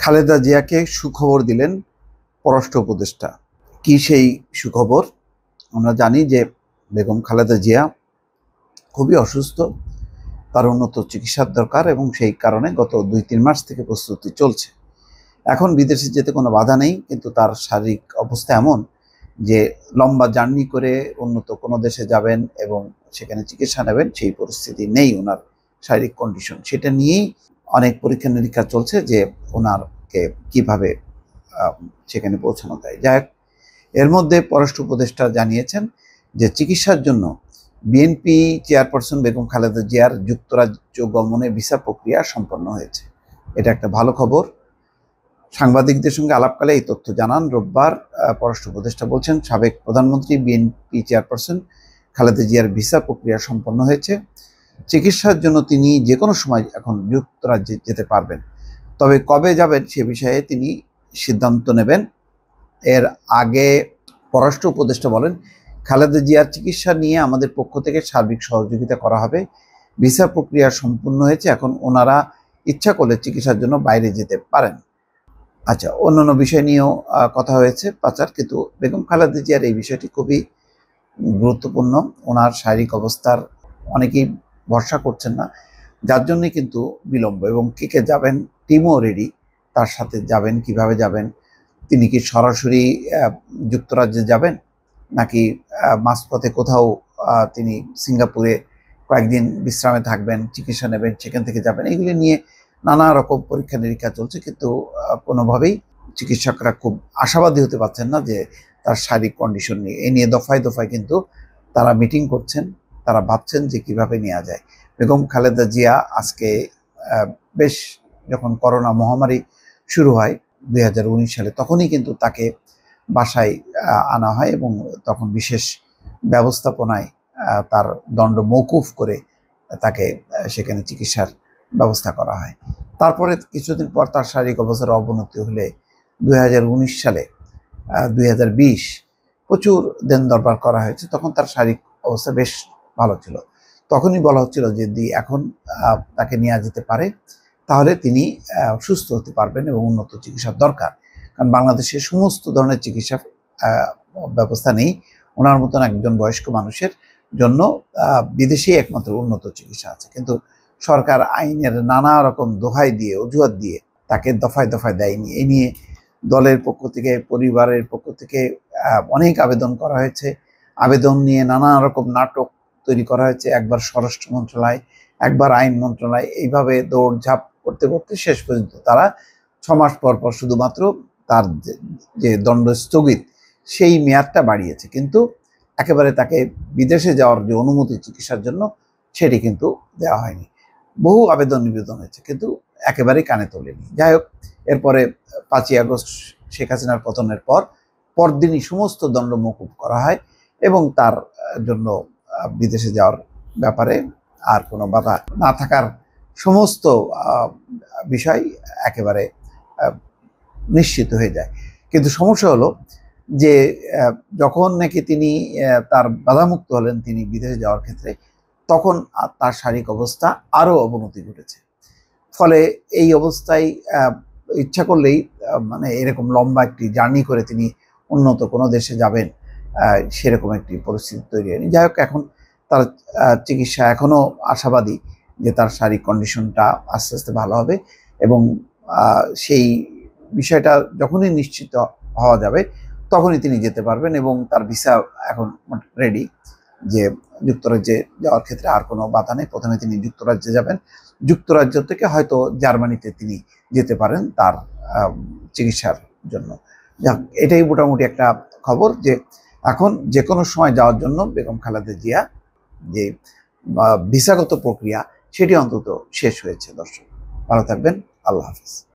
খালেদা জিয়াকে সুখবর দিলেন পররাষ্ট্র উপদেষ্টা। কি সেই সুখবর? আমরা জানি যে বেগম খালেদা জিয়া খুবই অসুস্থ, তার উন্নত চিকিৎসার দরকার এবং সেই কারণে গত 2-3 মাস থেকে প্রস্তুতি চলছে। এখন বিদেশে যেতে কোনো বাধা নেই, কিন্তু তার শারীরিক অবস্থা এমন যে লম্বা জার্নি করে উন্নত কোনো দেশে যাবেন এবং সেখানে চিকিৎসা নেবেন সেই পরিস্থিতি নেই ওনার শারীরিক কন্ডিশন। সেটা নিয়েই অনেক পরীক্ষা নিরীক্ষা চলছে যে ওনারকে কিভাবে সেখানে পৌঁছানো যায়। যাই হোক, এর মধ্যে পররাষ্ট্র উপদেষ্টা জানিয়েছেন যে চিকিৎসার জন্য বিএনপি চেয়ারপারসন বেগম খালেদা জিয়ার যুক্তরাজ্য গমনে ভিসা প্রক্রিয়া সম্পন্ন হয়েছে। এটা একটা ভালো খবর। সাংবাদিকদের সঙ্গে আলাপকালে এই তথ্য জানান রোববার পররাষ্ট্র উপদেষ্টা। বলছেন, সাবেক প্রধানমন্ত্রী বিএনপি চেয়ারপারসন খালেদা জিয়ার ভিসা প্রক্রিয়া সম্পন্ন হয়েছে। চিকিৎসার জন্য তিনি যে কোনো সময় এখন যুক্তরাজ্যে যেতে পারবেন, তবে কবে যাবেন সে বিষয়ে তিনি সিদ্ধান্ত নেবেন। এর আগে পররাষ্ট্র উপদেষ্টা বলেন, খালেদা জিয়ার চিকিৎসা নিয়ে আমাদের পক্ষ থেকে সার্বিক সহযোগিতা করা হবে। ভিসা প্রক্রিয়া সম্পূর্ণ হয়েছে, এখন ওনারা ইচ্ছা করলে চিকিৎসার জন্য বাইরে যেতে পারেন। আচ্ছা, অন্যান্য বিষয় নিয়েও কথা হয়েছে পাচার, কিন্তু বেগম খালেদা জিয়ার এই বিষয়টি খুবই গুরুত্বপূর্ণ। ওনার শারীরিক অবস্থার অনেকেই ভরসা করছেন না, যার জন্যই কিন্তু বিলম্ব। এবং কে যাবেন, টিমও রেডি, তার সাথে যাবেন, কিভাবে যাবেন, তিনি কি সরাসরি যুক্তরাজ্যে যাবেন নাকি মাঝপথে কোথাও তিনি সিঙ্গাপুরে কয়েকদিন বিশ্রামে থাকবেন, চিকিৎসা নেবেন, সেখান থেকে যাবেন, এগুলি নিয়ে নানা রকম পরীক্ষা নিরীক্ষা চলছে। কিন্তু কোনোভাবেই চিকিৎসকরা খুব আশাবাদী হতে পারছেন না যে তার শারীরিক কন্ডিশন নিয়ে। এ নিয়ে দফায় দফায় কিন্তু তারা মিটিং করছেন, তারা ভাবছেন যে কিভাবে নেওয়া যায়। বেগম খালেদা জিয়া আজকে বেশ যখন করোনা মহামারী শুরু হয় 2019 সালে, তখনই কিন্তু তাকে বাসায় আনা হয় এবং তখন বিশেষ ব্যবস্থাপনায় তার দণ্ড মওকুফ করে তাকে সেখানে চিকিৎসার ব্যবস্থা করা হয়। তারপরে কিছুদিন পর তার শারীরিক অবস্থার অবনতি হলে 2019 সালে 2020 প্রচুর দেন দরবার করা হয়েছে। তখন তার শারীরিক অবস্থা বেশ ভালো ছিল। তখনই বলা হচ্ছিল যে যদি এখন তাকে নেওয়া যেতে পারে তাহলে তিনি সুস্থ হতে পারবেন এবং উন্নত চিকিৎসার দরকার। কারণ বাংলাদেশে সমস্ত ধরনের চিকিৎসা ব্যবস্থা নেই। ওনার মতন একজন বয়স্ক মানুষের জন্য বিদেশেই একমাত্র উন্নত চিকিৎসা আছে, কিন্তু সরকার আইনের নানা রকম দোহাই দিয়ে, অজুহাত দিয়ে তাকে দফায় দফায় দেয়নি। এই নিয়ে দলের পক্ষ থেকে, পরিবারের পক্ষ থেকে অনেক আবেদন করা হয়েছে। আবেদন নিয়ে নানা রকম নাটক তৈরি করা হয়েছে। একবার স্বরাষ্ট্র মন্ত্রণালয়, একবার আইন মন্ত্রণালয়, এইভাবে দৌড়ঝাঁপ করতে করতে শেষ পর্যন্ত তারা 6 মাস পর পর শুধুমাত্র তার যে দণ্ড স্থগিত সেই মেয়াদটা বাড়িয়েছে, কিন্তু একেবারে তাকে বিদেশে যাওয়ার যে অনুমতি চিকিৎসার জন্য সেটি কিন্তু দেওয়া হয়নি। বহু আবেদন নিবেদন হয়েছে, কিন্তু একেবারেই কানে তোলেনি। যাই হোক, এরপরে 5ই আগস্ট শেখ হাসিনার পতনের পরদিনই সমস্ত দণ্ড মওকুফ করা হয় এবং তার জন্য বিদেশে যাওয়ার ব্যাপারে আর কোনো বাধা না থাকার সমস্ত বিষয় একেবারে নিশ্চিত হয়ে যায়। কিন্তু সমস্যা হলো যে যখন নাকি তিনি তার বাধামুক্ত হলেন তিনি বিদেশে যাওয়ার ক্ষেত্রে, তখন তার শারীরিক অবস্থা আরও অবনতি ঘটেছে। ফলে এই অবস্থায় ইচ্ছা করলেই মানে এরকম লম্বা একটি জার্নি করে তিনি উন্নত কোনো দেশে যাবেন সেরকম একটি পরিস্থিতি তৈরি হয়নি। যাই হোক, এখন তার চিকিৎসা এখনও আশাবাদী যে তার শারীরিক কন্ডিশনটা আস্তে আস্তে ভালো হবে এবং সেই বিষয়টা যখনই নিশ্চিত হওয়া যাবে তখনই তিনি যেতে পারবেন এবং তার ভিসা এখন রেডি যে যুক্তরাজ্যে যাওয়ার ক্ষেত্রে আর কোনো বাধা নেই। প্রথমে তিনি যুক্তরাজ্যে যাবেন, যুক্তরাজ্য থেকে হয়তো জার্মানিতে তিনি যেতে পারেন তার চিকিৎসার জন্য। যাক, এটাই মোটামুটি একটা খবর যে এখন যে কোনো সময় যাওয়ার জন্য বেগম খালেদা জিয়া যে ভিসাগত প্রক্রিয়া সেটি অন্তত শেষ হয়েছে। দর্শক ভালো থাকবেন, আল্লাহ হাফিজ।